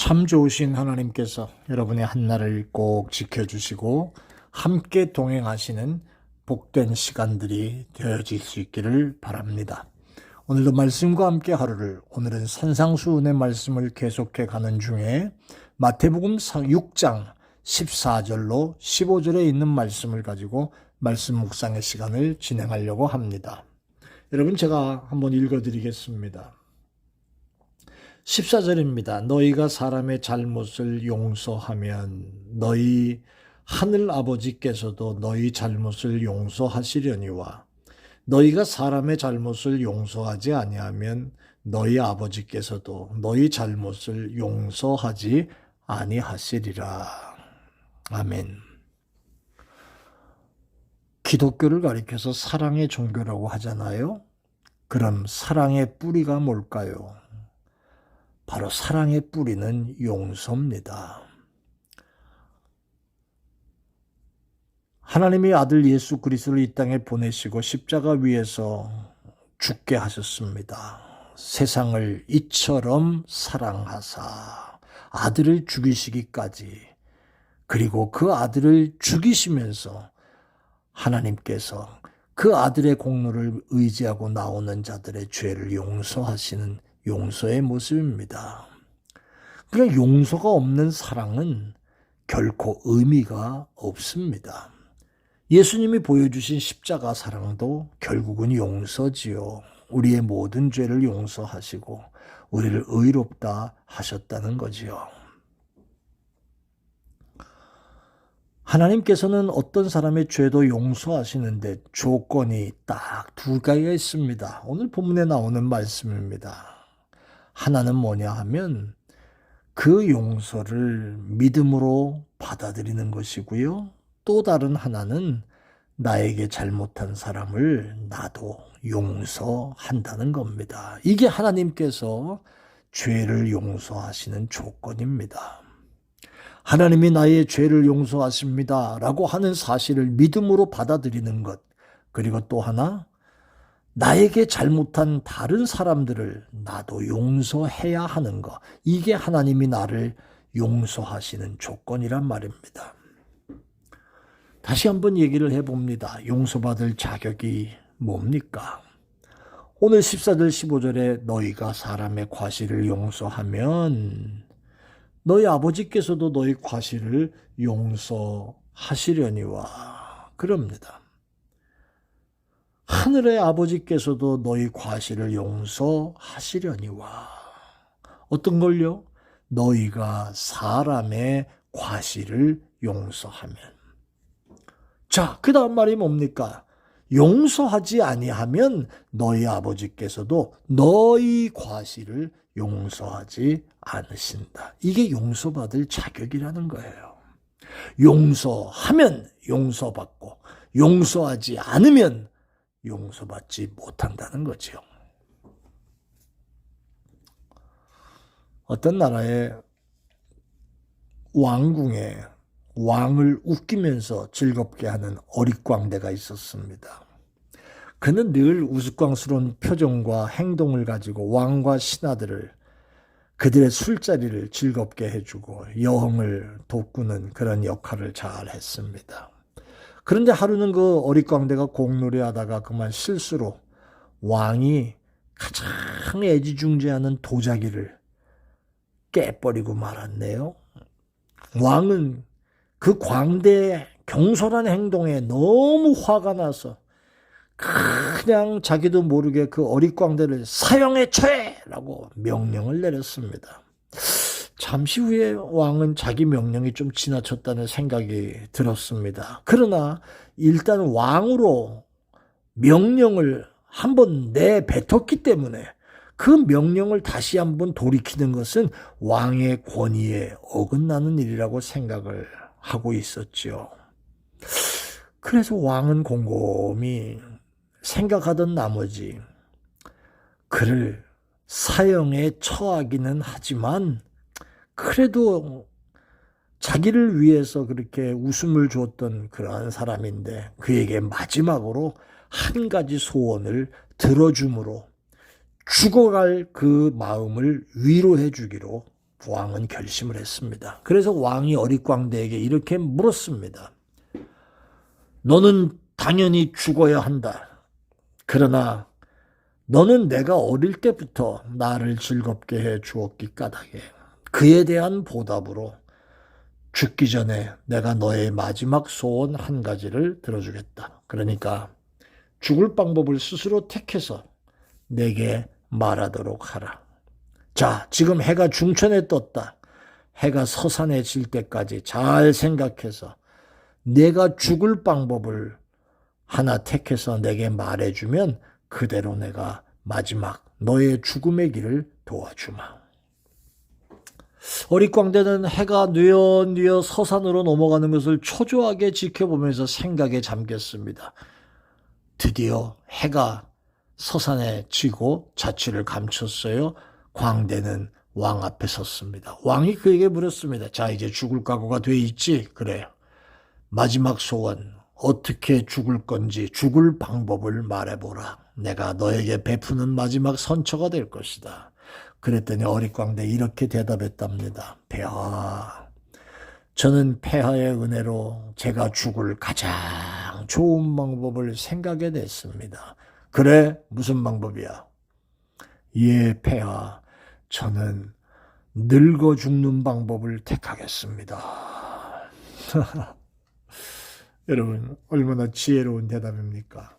참 좋으신 하나님께서 여러분의 한날을 꼭 지켜주시고 함께 동행하시는 복된 시간들이 되어질 수 있기를 바랍니다. 오늘도 말씀과 함께 하루를, 오늘은 산상수훈의 말씀을 계속해 가는 중에 마태복음 6장 14절로 15절에 있는 말씀을 가지고 말씀 묵상의 시간을 진행하려고 합니다. 여러분, 제가 한번 읽어드리겠습니다. 14절입니다. 너희가 사람의 잘못을 용서하면 너희 하늘 아버지께서도 너희 잘못을 용서하시려니와 너희가 사람의 잘못을 용서하지 아니하면 너희 아버지께서도 너희 잘못을 용서하지 아니하시리라. 아멘. 기독교를 가리켜서 사랑의 종교라고 하잖아요. 그럼 사랑의 뿌리가 뭘까요? 바로 사랑의 뿌리는 용서입니다. 하나님이 아들 예수 그리스도를 이 땅에 보내시고 십자가 위에서 죽게 하셨습니다. 세상을 이처럼 사랑하사 아들을 죽이시기까지, 그리고 그 아들을 죽이시면서 하나님께서 그 아들의 공로를 의지하고 나오는 자들의 죄를 용서하시는 용서의 모습입니다. 그러니까 용서가 없는 사랑은 결코 의미가 없습니다. 예수님이 보여주신 십자가 사랑도 결국은 용서지요. 우리의 모든 죄를 용서하시고 우리를 의롭다 하셨다는 거지요. 하나님께서는 어떤 사람의 죄도 용서하시는데 조건이 딱 두 가지가 있습니다. 오늘 본문에 나오는 말씀입니다. 하나는 뭐냐 하면 그 용서를 믿음으로 받아들이는 것이고요. 또 다른 하나는 나에게 잘못한 사람을 나도 용서한다는 겁니다. 이게 하나님께서 죄를 용서하시는 조건입니다. 하나님이 나의 죄를 용서하십니다 라고 하는 사실을 믿음으로 받아들이는 것, 그리고 또 하나, 나에게 잘못한 다른 사람들을 나도 용서해야 하는 것, 이게 하나님이 나를 용서하시는 조건이란 말입니다. 다시 한번 얘기를 해봅니다. 용서받을 자격이 뭡니까? 오늘 14절 15절에 너희가 사람의 과실을 용서하면 너희 아버지께서도 너희 과실을 용서하시려니와 그럽니다. 하늘의 아버지께서도 너희 과실을 용서하시려니와 어떤 걸요? 너희가 사람의 과실을 용서하면. 자, 그 다음 말이 뭡니까? 용서하지 아니하면 너희 아버지께서도 너희 과실을 용서하지 않으신다. 이게 용서받을 자격이라는 거예요. 용서하면 용서받고 용서하지 않으면 용서받지 못한다는 거죠. 어떤 나라의 왕궁에 왕을 웃기면서 즐겁게 하는 어릿광대가 있었습니다. 그는 늘 우스꽝스러운 표정과 행동을 가지고 왕과 신하들을, 그들의 술자리를 즐겁게 해주고 여흥을 돋구는 그런 역할을 잘 했습니다. 그런데 하루는 그 어릿광대가 공놀이하다가 그만 실수로 왕이 가장 애지중지하는 도자기를 깨버리고 말았네요. 왕은 그 광대의 경솔한 행동에 너무 화가 나서 그냥 자기도 모르게 그 어릿광대를 사형에 처해라고 명령을 내렸습니다. 잠시 후에 왕은 자기 명령이 좀 지나쳤다는 생각이 들었습니다. 그러나 일단 왕으로 명령을 한번 내뱉었기 때문에 그 명령을 다시 한번 돌이키는 것은 왕의 권위에 어긋나는 일이라고 생각을 하고 있었죠. 그래서 왕은 곰곰이 생각하던 나머지 그를 사형에 처하기는 하지만 그래도 자기를 위해서 그렇게 웃음을 줬던 그러한 사람인데 그에게 마지막으로 한 가지 소원을 들어줌으로 죽어갈 그 마음을 위로해 주기로 왕은 결심을 했습니다. 그래서 왕이 어릿광대에게 이렇게 물었습니다. 너는 당연히 죽어야 한다. 그러나 너는 내가 어릴 때부터 나를 즐겁게 해 주었기 까닭에 그에 대한 보답으로 죽기 전에 내가 너의 마지막 소원 한 가지를 들어주겠다. 그러니까 죽을 방법을 스스로 택해서 내게 말하도록 하라. 자, 지금 해가 중천에 떴다. 해가 서산에 질 때까지 잘 생각해서 내가 죽을 방법을 하나 택해서 내게 말해주면 그대로 내가 마지막 너의 죽음의 길을 도와주마. 어릿광대는 해가 뉘어뉘어 서산으로 넘어가는 것을 초조하게 지켜보면서 생각에 잠겼습니다. 드디어 해가 서산에 지고 자취를 감췄어요. 광대는 왕 앞에 섰습니다. 왕이 그에게 물었습니다. 자, 이제 죽을 각오가 돼 있지? 그래요. 마지막 소원, 어떻게 죽을 건지 죽을 방법을 말해보라. 내가 너에게 베푸는 마지막 선처가 될 것이다. 그랬더니 어릿광대 이렇게 대답했답니다. 폐하, 저는 폐하의 은혜로 제가 죽을 가장 좋은 방법을 생각해 냈습니다. 그래? 무슨 방법이야? 예, 폐하, 저는 늙어 죽는 방법을 택하겠습니다. 여러분, 얼마나 지혜로운 대답입니까?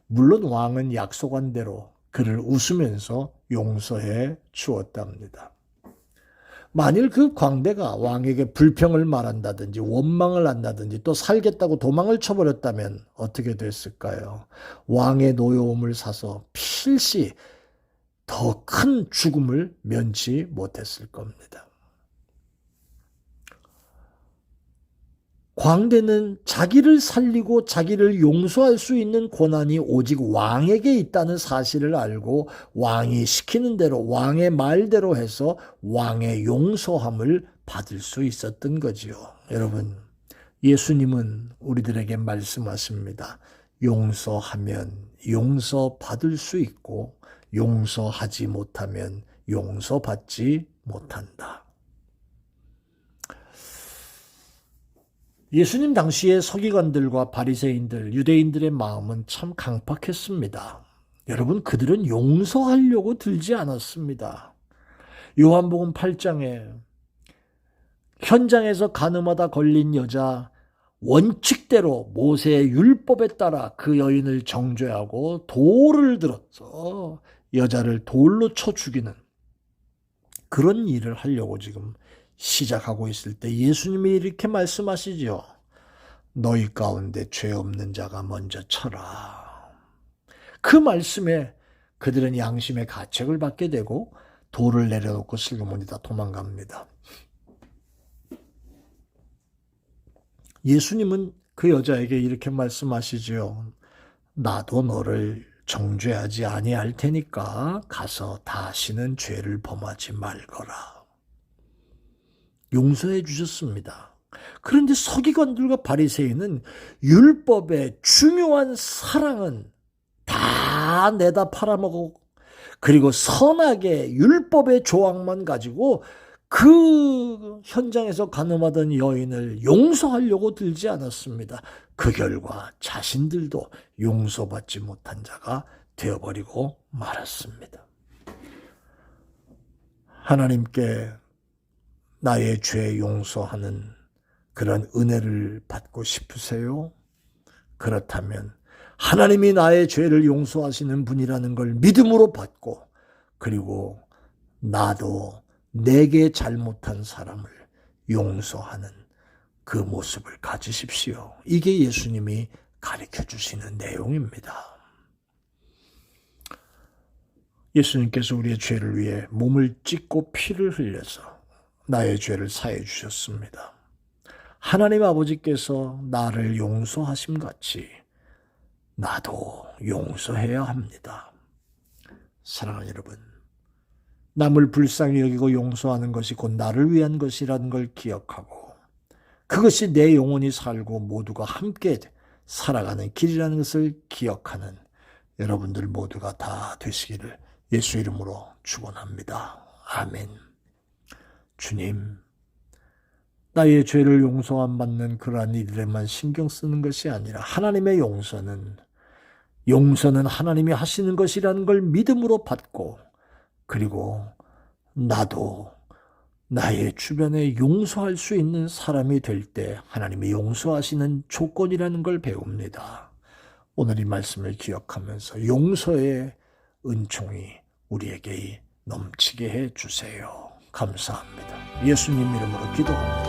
물론 왕은 약속한 대로 그를 웃으면서 용서해 주었답니다. 만일 그 광대가 왕에게 불평을 말한다든지 원망을 한다든지 또 살겠다고 도망을 쳐버렸다면 어떻게 됐을까요? 왕의 노여움을 사서 필시 더 큰 죽음을 면치 못했을 겁니다. 광대는 자기를 살리고 자기를 용서할 수 있는 권한이 오직 왕에게 있다는 사실을 알고 왕이 시키는 대로 왕의 말대로 해서 왕의 용서함을 받을 수 있었던 거지요. 여러분, 예수님은 우리들에게 말씀하십니다. 용서하면 용서받을 수 있고 용서하지 못하면 용서받지 못한다. 예수님 당시의 서기관들과 바리새인들, 유대인들의 마음은 참 강팍했습니다. 여러분, 그들은 용서하려고 들지 않았습니다. 요한복음 8장에 현장에서 간음하다 걸린 여자, 원칙대로 모세의 율법에 따라 그 여인을 정죄하고 돌을 들어서 여자를 돌로 쳐 죽이는 그런 일을 하려고 지금 시작하고 있을 때 예수님이 이렇게 말씀하시죠. 너희 가운데 죄 없는 자가 먼저 쳐라. 그 말씀에 그들은 양심의 가책을 받게 되고 돌을 내려놓고 슬그머니 다 도망갑니다. 예수님은 그 여자에게 이렇게 말씀하시죠. 나도 너를 정죄하지 아니할 테니까 가서 다시는 죄를 범하지 말거라. 용서해 주셨습니다. 그런데 서기관들과 바리새인은 율법의 중요한 사랑은 다 내다 팔아먹고 그리고 선하게 율법의 조항만 가지고 그 현장에서 간음하던 여인을 용서하려고 들지 않았습니다. 그 결과 자신들도 용서받지 못한 자가 되어버리고 말았습니다. 하나님께 나의 죄 용서하는 그런 은혜를 받고 싶으세요? 그렇다면 하나님이 나의 죄를 용서하시는 분이라는 걸 믿음으로 받고 그리고 나도 내게 잘못한 사람을 용서하는 그 모습을 가지십시오. 이게 예수님이 가르쳐 주시는 내용입니다. 예수님께서 우리의 죄를 위해 몸을 찢고 피를 흘려서 나의 죄를 사해 주셨습니다. 하나님 아버지께서 나를 용서하심 같이 나도 용서해야 합니다. 사랑하는 여러분, 남을 불쌍히 여기고 용서하는 것이 곧 나를 위한 것이라는 걸 기억하고 그것이 내 영혼이 살고 모두가 함께 살아가는 길이라는 것을 기억하는 여러분들 모두가 다 되시기를 예수 이름으로 축원합니다. 아멘. 주님, 나의 죄를 용서 안 받는 그러한 이들에만 신경 쓰는 것이 아니라 하나님의 용서는 하나님이 하시는 것이라는 걸 믿음으로 받고, 그리고 나도 나의 주변에 용서할 수 있는 사람이 될 때 하나님이 용서하시는 조건이라는 걸 배웁니다. 오늘 이 말씀을 기억하면서 용서의 은총이 우리에게 넘치게 해 주세요. 감사합니다. 예수님 이름으로 기도합니다.